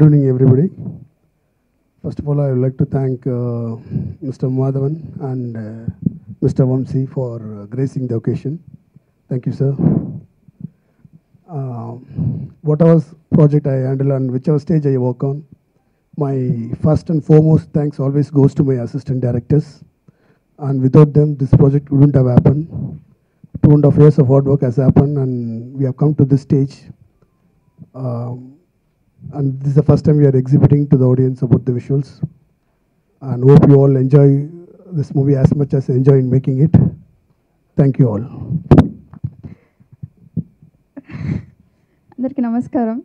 evening, everybody. First of all, I would like to thank Mr. Madhavan and Mr. Vamsi for gracing the occasion. Thank you, sir. Whatever project I handle and whichever stage I work on, my first and foremost thanks always goes to my assistant directors. And without them, this project wouldn't have happened. 2.5 years of hard work has happened, and we have come to this stage. And this is the first time we are exhibiting to the audience about the visuals. And hope you all enjoy this movie as much as I enjoy in making it. Thank you all. అందరికీ నమస్కారం.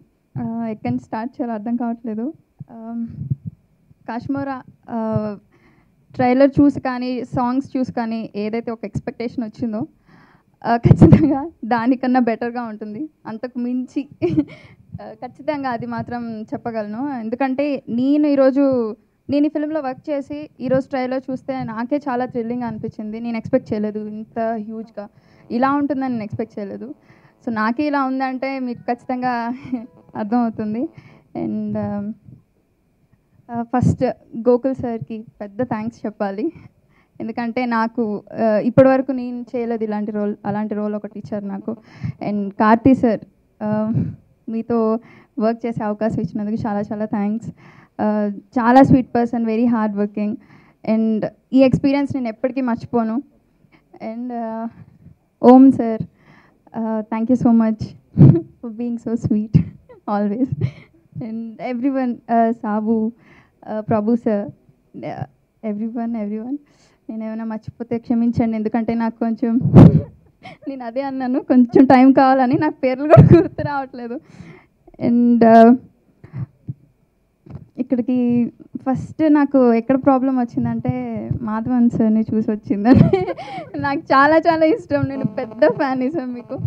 ఎక్కడి నుంచి start చేయాలో అర్థం కావట్లేదు. Kashmira trailer చూసి కానీ songs చూసి కానీ ఏదైతే ఒక ఎక్స్పెక్టేషన్ వచ్చిందో ఖచ్చితంగా దానికన్నా బెటర్గా ఉంటుంది. అంతకు మించి ఖచ్చితంగా అది మాత్రం చెప్పగలను. ఎందుకంటే నేను ఈ ఫిల్మ్లో వర్క్ చేసి ఈరోజు ట్రైలర్ చూస్తే నాకే చాలా థ్రిల్లింగ్ అనిపించింది. నేను ఎక్స్పెక్ట్ చేయలేదు ఇంత హ్యూజ్గా ఇలా ఉంటుందని నేను ఎక్స్పెక్ట్ చేయలేదు. సో నాకే ఇలా ఉందంటే మీకు ఖచ్చితంగా అర్థమవుతుంది. అండ్ ఫస్ట్ గోకుల్ సార్కి పెద్ద థ్యాంక్స్ చెప్పాలి. ఎందుకంటే నాకు ఇప్పటివరకు నేను చేయలేదు అలాంటి రోల్ ఒకటి ఇచ్చారు నాకు. అండ్ కార్తీ సార్, మీతో వర్క్ చేసే అవకాశం ఇచ్చినందుకు చాలా చాలా థ్యాంక్స్. చాలా sweet person, very hard working. And ఈ ఎక్స్పీరియన్స్ నేను ఎప్పటికీ మర్చిపోను. And Om sir, thank you so much for being so sweet always. And everyone, Sabu, Prabhu sir, everyone నేను ఏమైనా మర్చిపోతే క్షమించండి. ఎందుకంటే నాకు కొంచెం నేను అదే అన్నాను, కొంచెం టైం కావాలని, నాకు పేర్లు కూడా గుర్తు రావట్లేదు. అండ్ ఇక్కడికి ఫస్ట్ నాకు ఎక్కడ ప్రాబ్లం వచ్చిందంటే మాధవన్ సార్ని చూసి వచ్చిందని. నాకు చాలా చాలా ఇష్టం, నేను పెద్ద ఫ్యాన్ సార్ మీకు.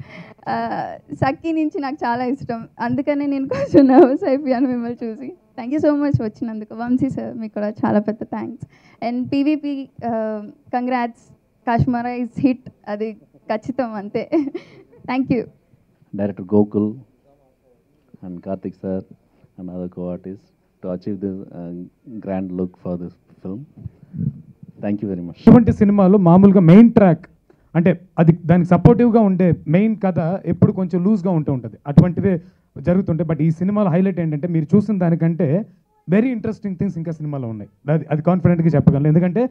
సఖీ నుంచి నాకు చాలా ఇష్టం, అందుకనే నేను కొంచెం నర్వస్ అయిపోయాను మిమ్మల్ని చూసి. థ్యాంక్ యూ సో మచ్ వచ్చినందుకు. వంశీ సార్ మీకు కూడా చాలా పెద్ద thanks. And PVP congrats, Kashmira is hit, అది ఖచ్చితం, అంతే. Thank you. Director Gokul and Karthik sir and other co-artist to achieve this grand look for this film. Thank you very much. ఇటువంటి సినిమాలో మామూలుగా మెయిన్ ట్రాక్ అంటే అది దానికి సపోర్టివ్గా ఉండే మెయిన్ కథ ఎప్పుడు కొంచెం లూజ్గా ఉంటుంది, అటువంటివే జరుగుతుంటాయి. బట్ ఈ సినిమాలో హైలైట్ ఏంటంటే మీరు చూసిన దానికంటే వెరీ ఇంట్రెస్టింగ్ థింగ్స్ ఇంకా సినిమాలో ఉన్నాయి. అది కాన్ఫిడెంట్గా చెప్పగలను. ఎందుకంటే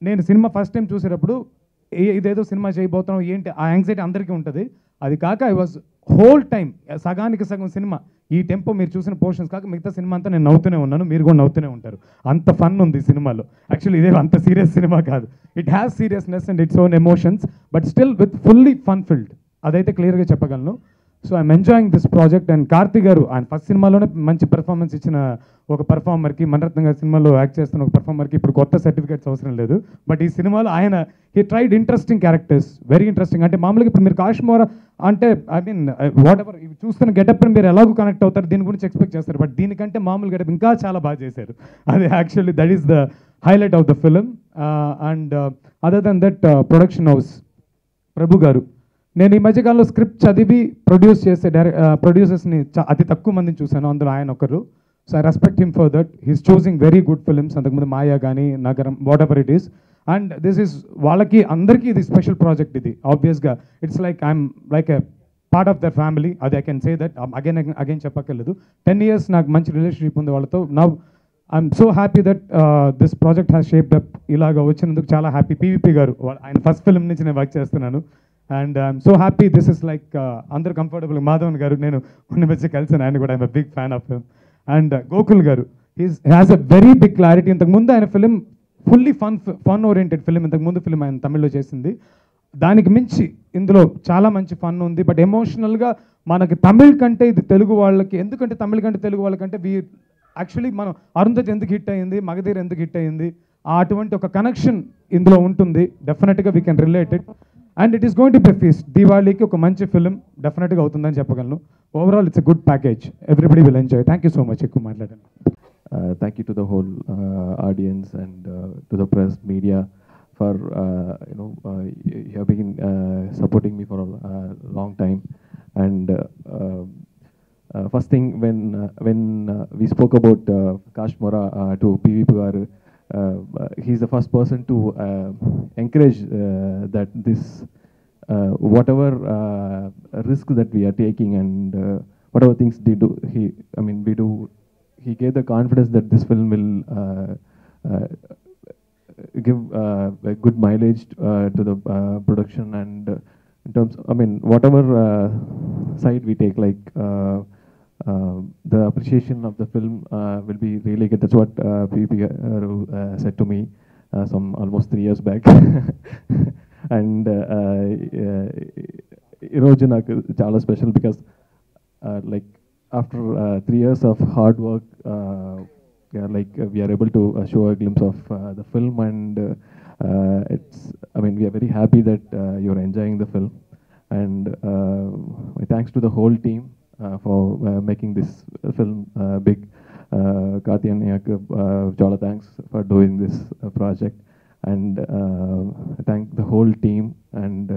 నేను సినిమా ఫస్ట్ టైం చూసేటప్పుడు ఇదేదో సినిమా చేయబోతున్నాం ఏంటి ఆ యాంగ్జైటీ అందరికీ ఉంటుంది. అది కాక ఐ వాజ్ హోల్ టైం సగానికి సగం సినిమా ఈ టెంపో మీరు చూసిన పోర్షన్స్ కాక మిగతా సినిమా అంతా నేను నవ్వుతూనే ఉన్నాను, మీరు కూడా నవ్వుతూనే ఉంటారు. అంత ఫన్ ఉంది ఈ సినిమాలో. యాక్చువల్లీ ఇదే అంత సీరియస్ సినిమా కాదు, it has seriousness and its own emotions, but still with fully fun field, అదైతే క్లియర్గా చెప్పగలను. So I'm enjoying this project. And Karthik గారు ఆయన ఫస్ట్ సినిమాలోనే మంచి పెర్ఫార్మెన్స్ ఇచ్చిన ఒక పర్ఫార్మర్కి, మణిరత్న గారి సినిమాలో యాక్ట్ చేస్తున్న ఒక పర్ఫార్మర్కి ఇప్పుడు కొత్త సర్టిఫికేట్స్ అవసరం లేదు. బట్ ఈ సినిమాలో ఆయన he tried interesting characters, very interesting. అంటే మామూలుగా ఇప్పుడు మీరు కాశ్మీరా అంటే ఐ మీన్ వాట్ ఎవర్ చూస్తున్న గెటప్ని మీరు ఎలాగో కనెక్ట్ అవుతారు, దీని గురించి ఎక్స్పెక్ట్ చేస్తారు. బట్ దీనికంటే మామూలు గెటప్ ఇంకా చాలా బాగా చేశారు. అది actually that is the highlight of the film. And other then that production house Prabhu garu, నేను ఈ మధ్యకాలంలో స్క్రిప్ట్ చదివి ప్రొడ్యూస్ చేసే ప్రొడ్యూసర్స్ని అతి తక్కువ మందిని చూశాను, అందులో ఆయన ఒకరు. So I respect him for that. He's choosing very good films. అంతకుముందు మాయా కానీ Nagaram, whatever it is. And this is వాళ్ళకి అందరికీ ఇది స్పెషల్ ప్రాజెక్ట్. ఇది ఆబ్వియస్గా it's like I'm like a part of their family. అది I can say that again చెప్పక్కర్లేదు. 10 years నాకు మంచి రిలేషన్షిప్ ఉంది వాళ్ళతో. Now I'm so happy that this project has shaped up. ఇలాగ వచ్చినందుకు చాలా హ్యాపీ. పీవీపీ గారు ఆయన ఫస్ట్ ఫిల్మ్ నుంచి నేను వర్క్ చేస్తున్నాను. And I'm so happy. This is like అందరూ కంఫర్టబుల్. మాధవన్ గారు నేను కొన్ని మధ్య కలిసాను, ఆయన కూడా I'm a big fan of him. And Gokul garu has a very big clarity. ఇంతకుముందు ఆయన film fully fun oriented film, ఇంతకుముందు ఫిలిం ఆయన తమిళ్లో చేసింది. దానికి మించి ఇందులో చాలా మంచి ఫన్ ఉంది. బట్ ఎమోషనల్గా మనకి తమిళ్ కంటే ఇది తెలుగు వాళ్ళకి, ఎందుకంటే తమిళ్ కంటే తెలుగు వాళ్ళకంటే యాక్చువల్లీ మనం అరుంధతి ఎందుకు హిట్ అయ్యింది, మగధీర్ ఎందుకు హిట్ అయ్యింది, అటువంటి ఒక కనెక్షన్ ఇందులో ఉంటుంది. డెఫినెట్గా we can relate it. And it is going to be feast. దీవాళీకి ఒక మంచి ఫిలిం డెఫినెట్గా అవుతుందని చెప్పగలను. Overall it's a good package. Everybody will enjoy. Thank you so much. ఎక్కువ మాట్లాడండి. Thank you to the whole audience and to the press, media for you have been supporting me for a long time, and first thing when we spoke about Kashmora to PV Garu, he's the first person to encourage that this whatever risk that we are taking and whatever things they do, he gave the confidence that this film will give a good mileage to the production, and in terms, whatever side we take, like the appreciation of the film will be really good. That's what P.P. Garu said to me some almost 3 years back. And ఈరోజు నాకు చాలా special because like after 3 years of hard work, we are able to show a glimpse of the film, and we are very happy that you're enjoying the film, and my thanks to the whole team for making this film big. Karthi annayyaku chala thanks for doing this project, and thank the whole team, and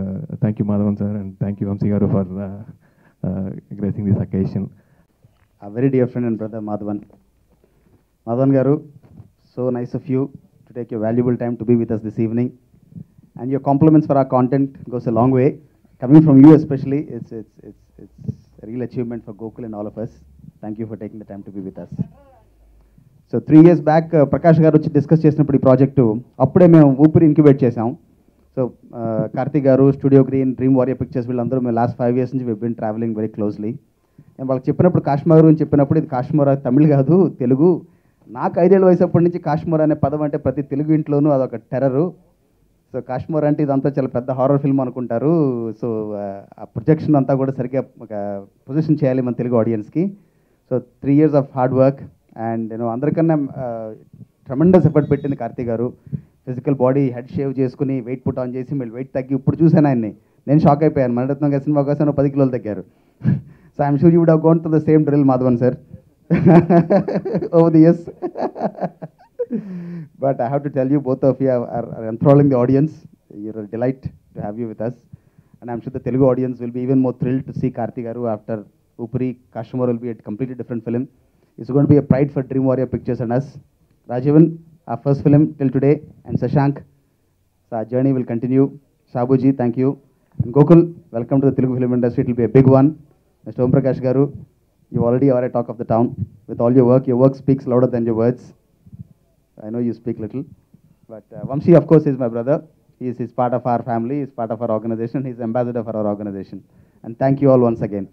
thank you Madhavan sir, and thank you Vamsi garu for gracing this occasion. A very dear friend and brother, Madhavan. Madhavan garu, so nice of you to take your valuable time to be with us this evening, and your compliments for our content goes a long way. Coming from you especially, it's a real achievement for Gokul and all of us. Thank you for taking the time to be with us. So 3 years back, Prakash garu వచ్చి discuss చేసినప్పుడు ఈ project అప్పుడే మేము ఊపిరి incubate చేసాం. So Karthik గారు, studio green, dream warrior pictures, వీళ్ళందరూ మేము లాస్ట్ 5 years నుంచి బిన్ ట్రావెలింగ్ వెరీ క్లోజ్లీ. నేను వాళ్ళకి చెప్పినప్పుడు కాశ్మీర్ అని చెప్పినప్పుడు ఇది కాశ్మీర్ తమిళ్ కాదు తెలుగు. నాకు 5 ఏళ్ళ వయసు అప్పటి నుంచి కాశ్మీర్ అనే పదం అంటే ప్రతి తెలుగు ఇంట్లోనూ అదొక టెర్రరు. సో కాశ్మీర్ అంటే ఇదంతా చాలా పెద్ద హారర్ ఫిల్మ్ అనుకుంటారు. సో ఆ ప్రొజెక్షన్ అంతా కూడా సరిగ్గా ఒక పొజిషన్ చేయాలి మన తెలుగు ఆడియన్స్కి. So 3 years of hard work, and అందరికన్నా ట్రమెండస్ ఎఫర్ట్ పెట్టింది కార్తీక్ గారు. ఫిజికల్ బాడీ హెడ్ షేవ్ చేసుకుని వెయిట్ పుట్ ఆన్ చేసి మళ్ళీ వెయిట్ తగ్గి ఇప్పుడు చూశాను ఆయన్ని, నేను షాక్ అయిపోయాను. మణిరత్నం గారి సినిమా కోసం 10 kilos తగ్గారు. So I'm sure you would have gone to the same drill Madhavan sir over the years. But I have to tell you, both of you are enthralling the audience. You're a delight to have you with us. And I'm sure the Telugu audience will be even more thrilled to see Karthi garu after Upri. Kashmir will be a completely different film. It's going to be a pride for Dream Warrior Pictures and us. Rajivan, our first film till today, and Sashank, so our journey will continue. Shabuji, thank you. And Gokul, welcome to the Telugu film industry. It will be a big one. Mr. Om Prakash garu, you already are a talk of the town. With all your work speaks louder than your words. I know you speak little, but Vamsi, of course, is my brother. He's part of our family, he's part of our organization, he's ambassador for our organization. And thank you all once again.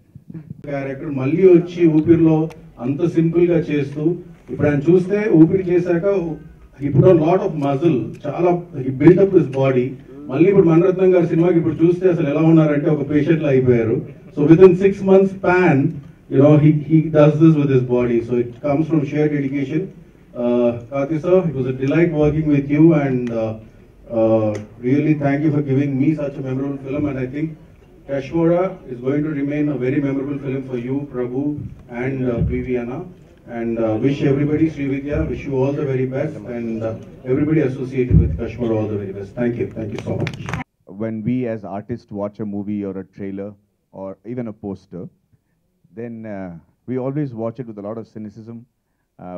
Character మళ్ళీ వచ్చి ఊపిరిలో అంత simple గా చేస్తూ, ఇప్పుడు ఆయన చూస్తే ఊపిరి చేశాక ఇప్పుడు లాట్ ఆఫ్ మజిల్, చాలా బిల్డప్ హిస్ బాడీ. మళ్ళీ ఇప్పుడు మణిరత్నం గారి సినిమాకి ఇప్పుడు చూస్తే అసలు ఎలా ఉన్నారంటే ఒక పేషెంట్ లా అయిపోయారు. So with in 6 months span, he does this with his body. So it comes from sheer dedication. Karthi sir, it was a delight working with you, and really thank you for giving me such a memorable film. And I think Kashmora is going to remain a very memorable film for you, Prabhu, and PV Anna. And wish everybody, Srividya, wish you all the very best, and everybody associated with Kashmora all the very best. Thank you so much. When we as artists watch a movie or a trailer or even a poster, then we always watch it with a lot of cynicism.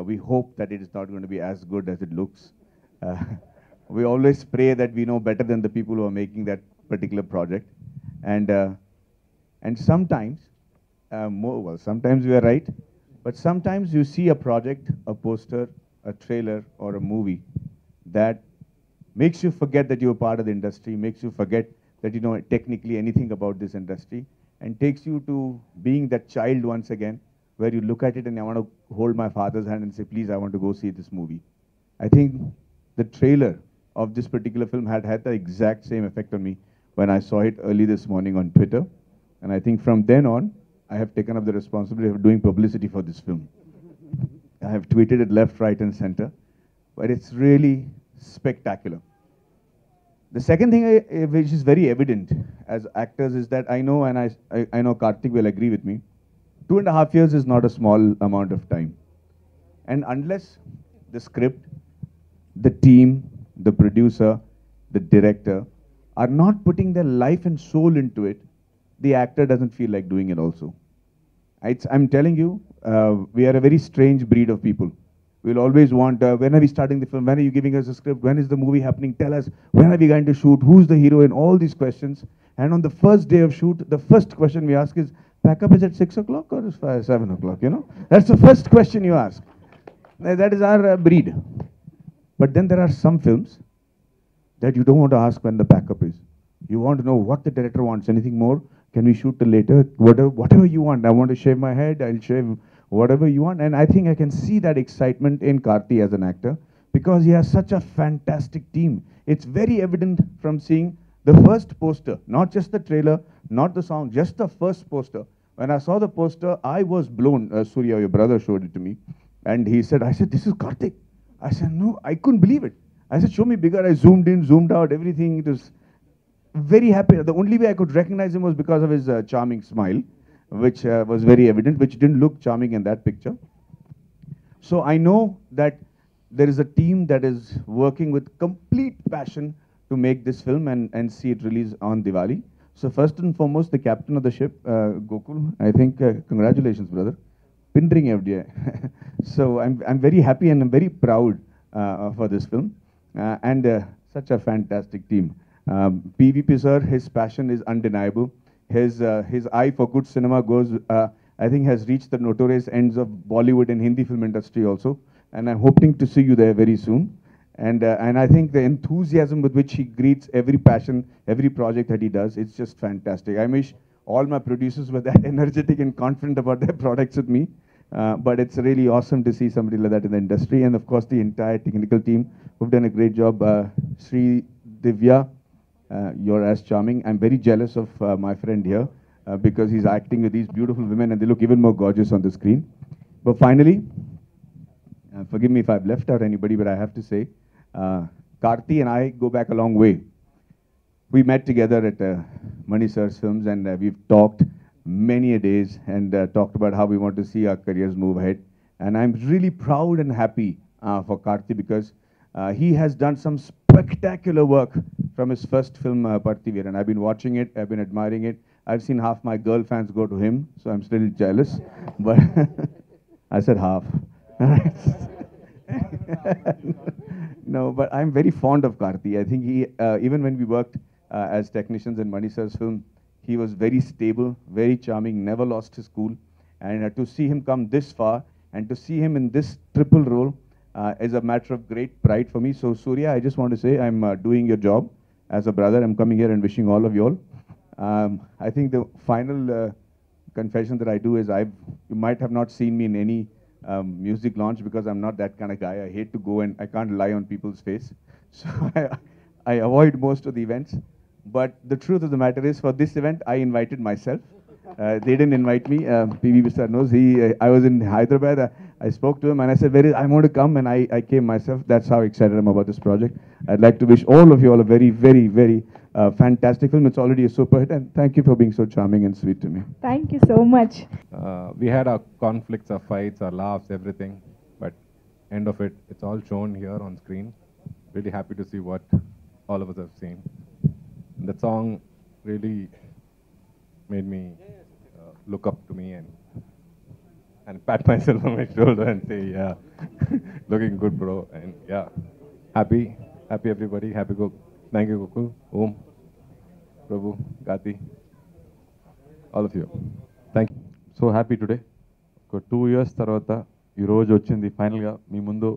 We hope that it is not going to be as good as it looks. We always pray that we know better than the people who are making that particular project. And sometimes, sometimes we are right, but sometimes you see a project, a poster, a trailer, or a movie that makes you forget that you're part of the industry, makes you forget that you know technically anything about this industry, and takes you to being that child once again, where you look at it and I want to hold my father's hand and say, please, I want to go see this movie. I think the trailer of this particular film had the exact same effect on me when I saw it early this morning on Twitter. And I think from then on, I have taken up the responsibility of doing publicity for this film. I have tweeted it left, right, and center, but it's really spectacular. The second thing which is very evident as actors is that I know, and I know Karthik will agree with me, 2.5 years is not a small amount of time. And unless the script, the team, the producer, the director are not putting their life and soul into it, the actor doesn't feel like doing it also. I'm telling you, we are a very strange breed of people. We'll always want, when are we starting the film? When are you giving us a script? When is the movie happening? Tell us, when are we going to shoot? Who's the hero? And all these questions. And on the first day of shoot, the first question we ask is, pack up is at 6 o'clock or is 7 o'clock, you know? That's the first question you ask. That is our breed. But then there are some films that you don't want to ask when the backup is. You want to know what the director wants. Anything more? Can we shoot till later? Whatever you want. I want to shave my head. I'll shave whatever you want. And I think I can see that excitement in Karthi as an actor because he has such a fantastic team. It's very evident from seeing the first poster, not just the trailer, not the song, just the first poster. When I saw the poster, I was blown. Surya, your brother, showed it to me. And I said, this is Karthik. I said, no, I couldn't believe it. I said, show me bigger. I zoomed in, zoomed out, everything. It was very happy. The only way I could recognize him was because of his charming smile, which was very evident, which didn't look charming in that picture. So I know that there is a team that is working with complete passion to make this film and see it released on Diwali. So first and foremost, the captain of the ship, Gokul, I think, congratulations, brother. Pindring FDI. So I'm very happy and I'm very proud for this film. And such a fantastic team. PVP sir, his passion is undeniable. His eye for good cinema goes, I think, has reached the notorious ends of Bollywood and Hindi film industry also. And I'm hoping to see you there very soon. And I think the enthusiasm with which he greets every passion, every project that he does, it's just fantastic. I wish all my producers were that energetic and confident about their products with me. But it's really awesome to see somebody like that in the industry. And of course, the entire technical team who've done a great job. Sri Divya, you're as charming. I'm very jealous of my friend here because he's acting with these beautiful women and they look even more gorgeous on the screen. But finally, forgive me if I've left out anybody, but I have to say, Karthi and I go back a long way. We met together at Mani Sir's films and we've talked many a days and talked about how we want to see our careers move ahead. And I'm really proud and happy for Karthi because he has done some spectacular work from his first film, Parthiveer. And I've been watching it, I've been admiring it. I've seen half my girl fans go to him, so I'm still jealous. But I said half. No, but I'm very fond of Karthi. I think he, even when we worked as technicians in Mani Sir's film, he was very stable, very charming, never lost his cool. And to see him come this far and to see him in this triple role is a matter of great pride for me. So Surya, I just want to say I'm doing your job as a brother. I'm coming here and wishing all of you all. I think the final confession that I do is you might have not seen me in any music launch because I'm not that kind of guy. I hate to go and I can't lie on people's face. So I avoid most of the events. But the truth of the matter is, for this event, I invited myself. They didn't invite me. PV sir knows. I was in Hyderabad. I spoke to him and I said, I want to come, and I came myself. That's how excited I'm about this project. I'd like to wish all of you all a very, very, very fantastic film. It's already a super hit, and thank you for being so charming and sweet to me. Thank you so much. We had our conflicts, our fights, our laughs, everything. But end of it, it's all shown here on screen. Really happy to see what all of us have seen. That song really made me look up to me and pat myself on my shoulder and say, yeah, looking good, bro. And yeah, happy everybody, happy go. Thank you, Gokul, Om, Prabhu, Gati, all of you. Thank you. So happy today. 2 years తర్వాత ఈ రోజు వచ్చింది ఫైనల్గా మీ ముందు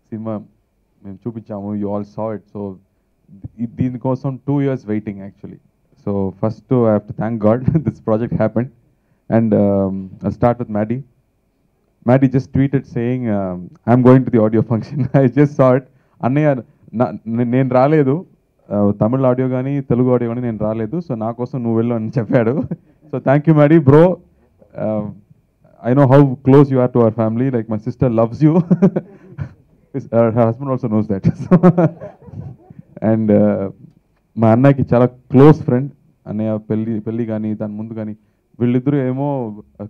cinema మేము చూపించాము. You all saw it. So దీనికోసం 2 years waiting actually. So first I have to thank God this project happened. And I start with Maddie. Maddie just tweeted saying, I'm going to the audio function. I just saw it. అన్నయ్య నేను రాలేదు, తమిళ audio కానీ Telugu audio కానీ నేను రాలేదు, so నా కోసం నువ్వు వెళ్ళు అని చెప్పాడు. So thank you Maddie, bro. I know how close you are to our family. Like my sister loves you. Her husband also knows that. And మా అన్నయ్యకి చాలా క్లోజ్ ఫ్రెండ్. అన్నయ్య పెళ్ళి కానీ దాని ముందు కానీ వీళ్ళిద్దరూ ఏమో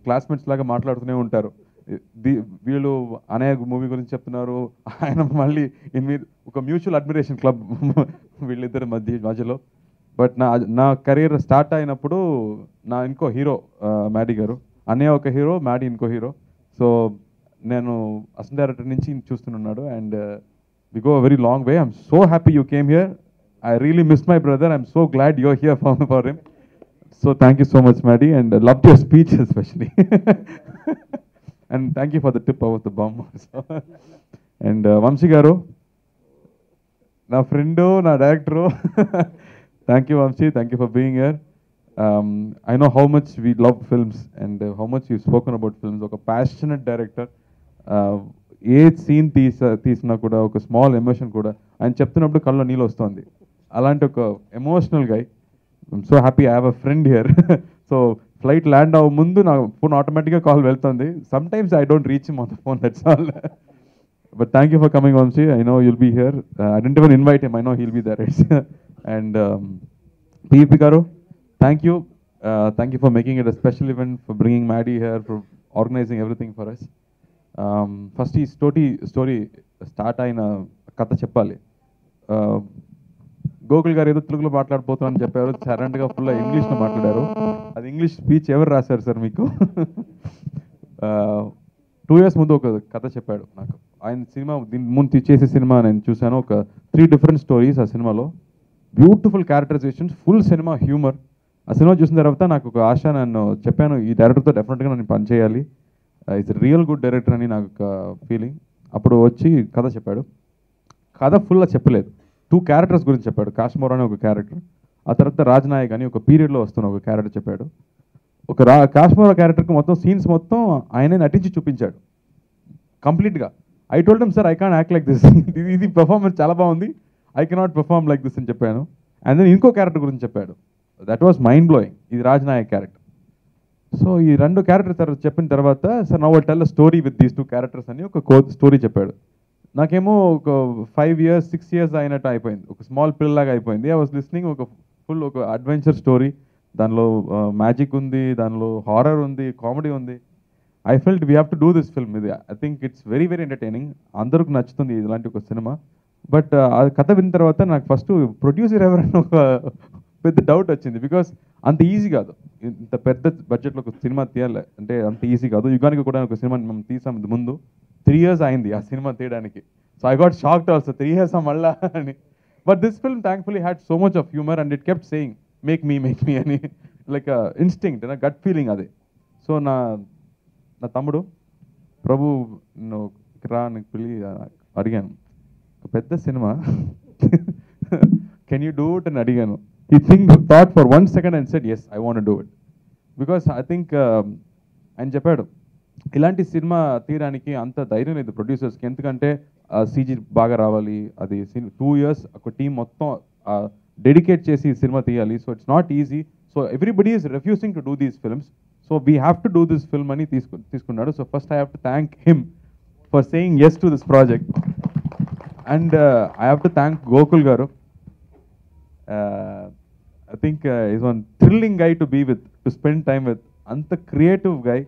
క్లాస్మేట్స్ లాగా మాట్లాడుతూనే ఉంటారు. వీళ్ళు అన్నయ్య మూవీ గురించి చెప్తున్నారు, ఆయన మళ్ళీ ఒక మ్యూచువల్ అడ్మిరేషన్ క్లబ్ వీళ్ళిద్దరి మధ్యలో. బట్ నా కెరీర్ స్టార్ట్ అయినప్పుడు నా ఇంకో హీరో Maddie గారు, అన్నయ్య ఒక హీరో, మ్యాడీ ఇంకో హీరో. సో నేను అసిస్టెంట్ డైరెక్టర్ నుంచి చూస్తున్నాడు and we go very long way. I'm so happy you came here. I really miss my brother. I'm so glad you're here for him. So thank you so much, Maddie, and loved your speech especially. And thank you for the tip of the bomb also. And Vamshi garu, na friendo, na director. Thank you, Vamshi. Thank you for being here. I know how much we love films and how much you've spoken about films. Like a passionate director. ఏ scene తీసినా కూడా ఒక small emotion కూడా ఆయన చెప్తున్నప్పుడు కళ్ళలో నీళ్ళు వస్తుంది. అలాంటి ఒక emotional guy. I'm so happy I have a friend here. So flight land అవ్వ ముందు నా ఫోన్ ఆటోమేటిక్గా కాల్ వెళ్తుంది. Sometimes I don't reach him on the phone, that's all. But thank you for coming Vamshi. I know you'll be here. I don't even invite him, I know he'll be there. And PP garu, thank you for making it a special event, for bringing Maddy here, for organising everything for us. First ఈ story start అయిన కథ చెప్పాలి. గోకుల్ గారు ఏదో తెలుగులో మాట్లాడిపోతామని చెప్పారు, సడన్గా full ఇంగ్లీష్లో మాట్లాడారు. అది ఇంగ్లీష్ స్పీచ్ ఎవరు రాశారు సార్ మీకు? 2 years ముందు ఒక కథ చెప్పాడు నాకు. ఆయన సినిమా దీని ముందు చేసే సినిమా నేను చూశాను. ఒక 3 different స్టోరీస్ ఆ సినిమాలో. Beautiful characterisations, full cinema humour. ఆ సినిమా చూసిన తర్వాత నాకు ఒక ఆశ, నన్ను చెప్పాను ఈ డైరెక్టర్తో డెఫినెట్గా నేను పని చేయాలి, ఇట్స్ రియల్ గుడ్ డైరెక్టర్ అని నాకు ఒక ఫీలింగ్. అప్పుడు వచ్చి కథ చెప్పాడు. కథ ఫుల్గా చెప్పలేదు, 2 characters గురించి చెప్పాడు. కాశ్మీర్ అనే ఒక క్యారెక్టర్, ఆ తర్వాత రాజ్నాయక్ అని ఒక పీరియడ్లో వస్తున్న ఒక క్యారెక్టర్ చెప్పాడు. ఒక కాశ్మీర్ క్యారెక్టర్కి మొత్తం సీన్స్ మొత్తం ఆయనే నటించి చూపించాడు కంప్లీట్గా. I told him sir I can't act like this, ఇది పర్ఫార్మెన్స్ చాలా బాగుంది, I cannot perform like this అని చెప్పాను. అండ్ దెన్ ఇంకో క్యారెక్టర్ గురించి చెప్పాడు, దట్ వాస్ మైండ్ బ్లోయింగ్. ఇది రాజ్నాయక్ క్యారెక్టర్. సో ఈ 2 క్యారెక్టర్ చెప్పిన తర్వాత sir now I'll tell a story with these 2 characters అని ఒక స్టోరీ చెప్పాడు. నాకేమో ఒక 5 years 6 years అయినట్టు అయిపోయింది, ఒక స్మాల్ పిల్లలాగా అయిపోయింది. ఐ వాస్ లిస్నింగ్, ఒక ఫుల్ ఒక అడ్వెంచర్ స్టోరీ, దానిలో మ్యాజిక్ ఉంది, దానిలో హారర్ ఉంది, కామెడీ ఉంది. I felt we have to do this film. ఇది I think it's very very entertaining, అందరికి నచ్చుతుంది ఇలాంటి ఒక సినిమా. బట్ ఆ కథ విన్న తర్వాత నాకు ఫస్ట్ ప్రొడ్యూసర్ ఎవరైనా ఒక పెద్ద డౌట్ వచ్చింది. బికాస్ అంత ఈజీ కాదు, ఇంత పెద్ద బడ్జెట్లో ఒక సినిమా తీయాలి అంటే అంత ఈజీ కాదు. యుగానికి కూడా ఒక సినిమా మనం తీసాం ముందు, 3 years అయింది ఆ సినిమా తీయడానికి. So I got shocked also, 3 years మళ్ళా అని. But this film thankfully had so much of humour and it kept saying make me అని, లైక్ ఇన్స్టింక్ట్, నా గట్ ఫీలింగ్ అదే. సో నా తమ్ముడు ప్రభు రా నీకు పిల్లి అడిగాను, ఒక పెద్ద cinema can you do it అని అడిగాను. He thought for 1 second and said, yes, I want to do it. Because I think, ఆయన చెప్పాడు, ఇలాంటి సినిమా తీయడానికి అంత ధైర్యం లేదు ప్రొడ్యూసర్స్కి. ఎందుకంటే సీజీ బాగా రావాలి, అది 2 years ఒక టీం మొత్తం డెడికేట్ చేసి సినిమా తీయాలి. So it's not easy. So everybody is refusing to do these films. So we have to do this film అని తీసుకున్నాడు. So first I have to thank him for saying yes to this project. And I have to thank Gokul garu. I think he's one thrilling guy to be with, to spend time with. Anta creative guy,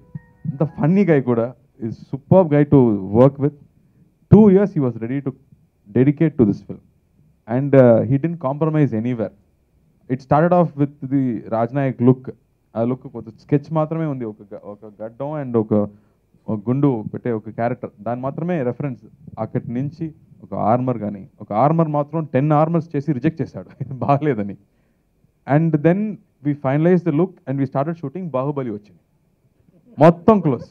anta funny guy kuda, is superb guy to work with. 2 years he was ready to dedicate to this film, and he didn't compromise anywhere. It started off with the Rajnayak look. A look sketch మాత్రమే ఉంది, ఒక గడ్డం and ఒక గుండు పెట్టే ఒక character, దాని మాత్రమే రెఫరెన్స్. అక్కడి నుంచి ఒక ఆర్మర్ కానీ, ఒక ఆర్మర్ మాత్రం 10 armors చేసి రిజెక్ట్ చేశాడు బాగలేదని. And then we finalize the look and we started shooting. Baahubali వచ్చింది, మొత్తం క్లోజ్.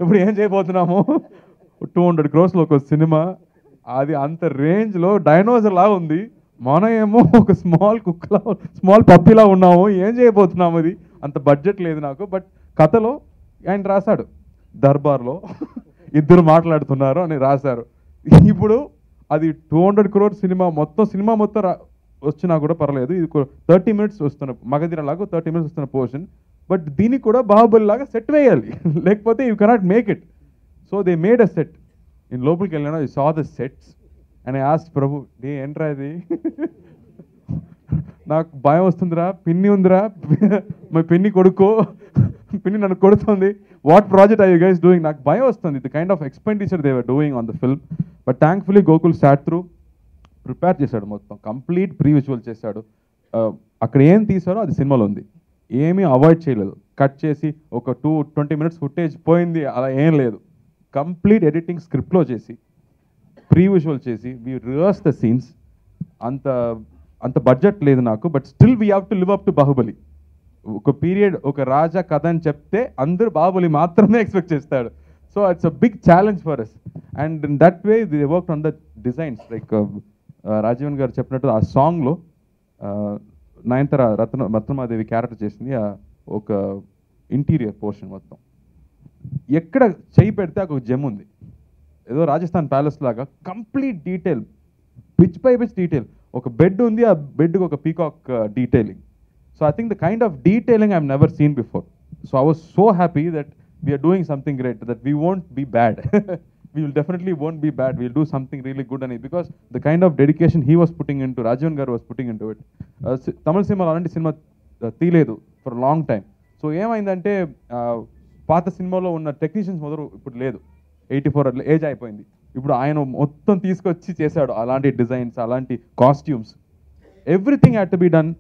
ఇప్పుడు ఏం చేయబోతున్నాము, 200 crores ఒక సినిమా, అది అంత రేంజ్లో డైనోసర్ లాగా ఉంది. మనం ఏమో ఒక స్మాల్ కుక్కలా, స్మాల్ పప్పీలా ఉన్నాము. ఏం చేయబోతున్నాము, అది అంత బడ్జెట్ లేదు నాకు. బట్ కథలో ఆయన రాశాడు, దర్బార్లో 2 మాట్లాడుతున్నారు అని రాశారు. ఇప్పుడు అది 200 crores సినిమా మొత్తం వచ్చినా కూడా పర్లేదు. ఇది 30 minutes వస్తున్న మగధీర లాగా 30 minutes వస్తున్న పోర్షన్. బట్ దీనికి కూడా బాహుబలి లాగా సెట్ వేయాలి, లేకపోతే you cannot make it. So they made a set. నేను లోపలికి వెళ్ళినా, I saw the sets and I asked Prabhu, ఏంట్రా ఇది, నాకు భయం వస్తుందిరా, పిన్ని ఉందిరా, మా పిన్ని కొడుకో, పిన్ని నన్ను కొడుతుంది, what project are you guys doing, నాకు భయం వస్తుంది. The kind of expenditure they were doing on the film. But thankfully Gokul sat through, prepare చేశాడు, మొత్తం కంప్లీట్ ప్రీ విజువల్ చేశాడు. అక్కడ ఏం తీశారో అది సినిమాలో ఉంది, ఏమీ అవాయిడ్ చేయలేదు. కట్ చేసి ఒక 20 minutes ఫుటేజ్ పోయింది అలా ఏం లేదు. కంప్లీట్ ఎడిటింగ్ స్క్రిప్ట్లో చేసి ప్రీ విజువల్ చేసి వీ రివర్స్ ద సీన్స్. అంత బడ్జెట్ లేదు నాకు, but still we have to live up to Baahubali. ఒక పీరియడ్ ఒక రాజా కథ అని చెప్తే అందరూ బాహుబలి మాత్రమే ఎక్స్పెక్ట్ చేస్తాడు. So it's a big challenge for us. And in that way they work on the designs. Like Rajeevan గారు చెప్పినట్టు ఆ సాంగ్లో నయనతార రత్నమాదేవి క్యారెక్టర్ చేసింది ఒక ఇంటీరియర్ పోర్షన్ మొత్తం. ఎక్కడ చేయి పెడితే ఒక జెమ్ ఉంది, ఏదో రాజస్థాన్ ప్యాలెస్ లాగా complete detail, pitch by pitch detail. ఒక బెడ్ ఉంది, ఆ బెడ్కి ఒక peacock detailing. So I think the kind of detailing I never seen before. So I was so happy that we are doing something great, that we won't be bad. We will definitely won't be bad. We'll do something really good on it, because the kind of dedication he was putting into, Rajavan garu was putting into it. Tamil cinema alanti cinema తీలేదు for a long time. So ఏమైందంటే పాత సినిమాలో ఉన్న technicians మొదలు ఇప్పుడు లేదు. 84 age అయిపోయింది. ఇప్పుడు ఆయన మొత్తం తీసుకొచ్చి చేశాడు అలాంటి డిజైన్స్, అలాంటి costumes. Everything had to be done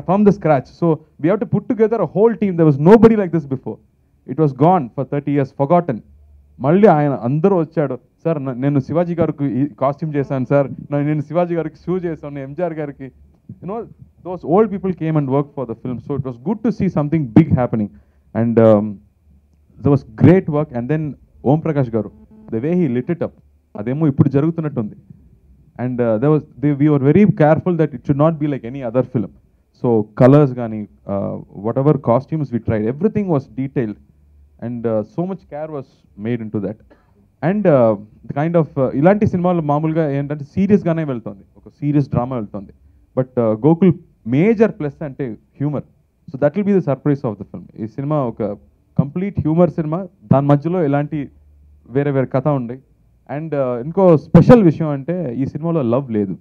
from the scratch. So we have to put together a whole team. There was nobody like this before. It was gone for 30 years, forgotten. మళ్ళీ ఆయన అందరూ వచ్చాడు, sir నేను శివాజీ గారికి costume చేశాను sir, నేను శివాజీ గారికి shoe చేశాను, ఎంజిఆర్ గారికి, you know those old people came and work for the film. So it was good to see something big happening. And the was great work. And then Om Prakash garu, the way he lit it up, అదేమో ఇప్పుడు జరుగుతున్నట్టుంది. అండ్ we were very careful that it should not be like any other film. So colors gaani, whatever costumes we tried, everything was detailed. And so much care was made into that. And the kind of ilanti cinemalu maamuluga entante serious gaane veltundi, oka serious drama veltundi, but Gokul major plus ante humor. So that will be the surprise of the film. Ee cinema oka complete humor cinema, dan madhyalo elanti vere katha undi. And inko special vishayam ante ee cinema lo love ledu,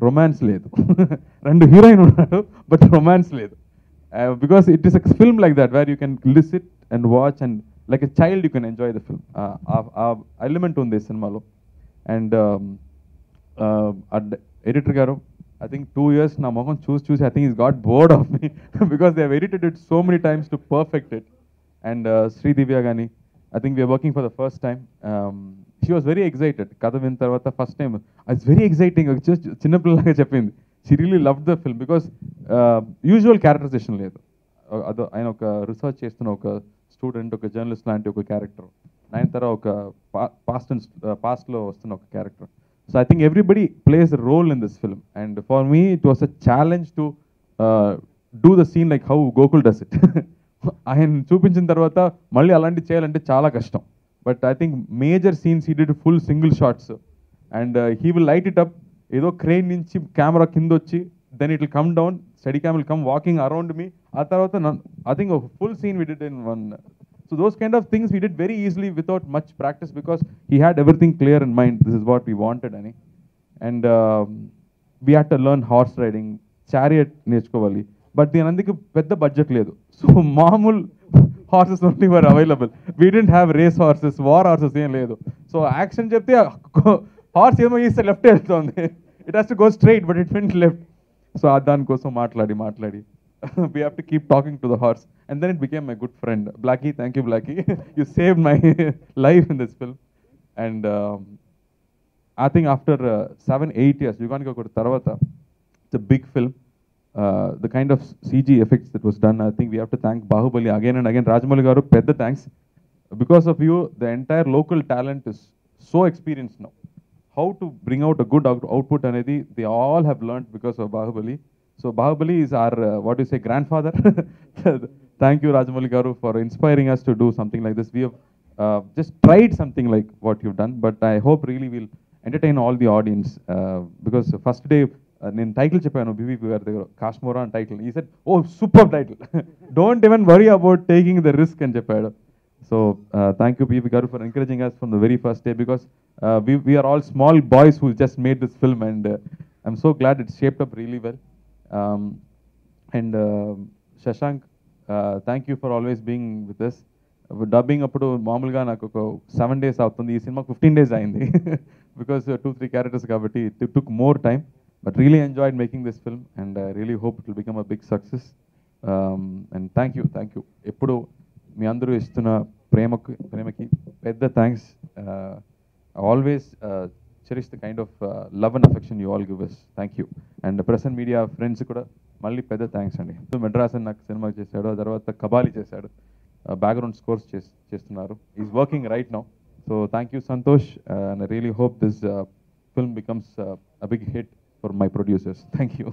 romance ledu. Rendu heroine unnaru but romance ledu. Because it is a film like that where you can listen and watch, and like a child you can enjoy the film. Element on this cinema lo. And editor garu, I think 2 years na moham choose I think he's got bored of me because they have edited it so many times to perfect it. And Sri Divya gani, I think we are working for the first time. She was very excited. Katha vin tarvata first time it's very exciting, just chinna pillalaga cheppindi. She really loved the film because usual characterization లేదు. ఆయన ఒక research చేస్తున్న ఒక student, ఒక journalist లాంటి ఒక character, Nayanthara ఒక పాస్ట్లో వస్తున్న ఒక character. So I think everybody plays a role in this film. And for me it was a challenge to do the scene like how Gokul does it. ఆయన చూపించిన తర్వాత మళ్ళీ అలాంటివి చేయాలంటే చాలా కష్టం. But I think major scenes he did full single shots. And he will light it up. ఏదో crane నుంచి కెమెరా కింద వచ్చి, then it will come down, steady cam will come walking around me. ఆ తర్వాత I think full scene we did in one. So those kind of things we did very easily without much practice, because he had everything clear in mind, this is what we wanted అని. And we had to learn horse riding, chariot నేర్చుకోవాలి. But దీని అందుకు పెద్ద budget లేదు. So మామూలు horses only were available. We didn't have race horses, war horses ఏం లేదు. So action చెప్తే హార్స్ ఏమో ఇస్తే లెఫ్ట్ వెళ్తుంది, it has to go straight but it went left. So దానికోసం మాట్లాడి we have to keep talking to the horse, and then it became my good friend. Blackie, thank you Blackie. You saved my life in this film. And I think after 7-8 years Yuganika Kodu Tarvata, it's a big film. The kind of CG effects that was done, I think we have to thank Bahubali again and again. Rajamouli garu, pedda thanks. Because of you, the entire local talent is so experienced now. How to bring out a good output anedi, they all have learned because of Bahubali. So Bahubali is our, what do you say, grandfather. Thank you Rajamouli garu for inspiring us to do something like this. We have just tried something like what you've done, but I hope really we'll entertain all the audience. Because first day, నేను title చెప్పాను బీవీపీ గారి దగ్గర, కాశ్మోరా అని title. He said, oh super title, don't even worry about taking the risk అని చెప్పాడు. So thank you BV గారు for encouraging us from the very first day, because we are all small boys who just made this film, and I'm so glad it's shaped up really well. And Shashank, thank you for always being with us. Dubbing అప్పుడు మామూలుగా నాకు ఒక 7 days అవుతుంది, ఈ cinema 15 days అయింది because 2-3 characters కాబట్టి it took more time, but really enjoyed making this film, and I really hope it will become a big success. And thank you ఎప్పుడు మీ అందరూ ఇస్తున్న ప్రేమకి పెద్ద thanks. Always cherish the kind of love and affection you all give us. Thank you. And present media friends కూడా మళ్ళీ పెద్ద thanks అండి. మెడ్రాస్ అని నాకు సినిమా చేశాడు, ఆ తర్వాత కబాలి చేశాడు, బ్యాక్గ్రౌండ్ స్కోర్స్ చేస్తున్నారు. Is working right now. So thank you Santosh, and I really hope this film becomes a big hit for my producers. Thank you.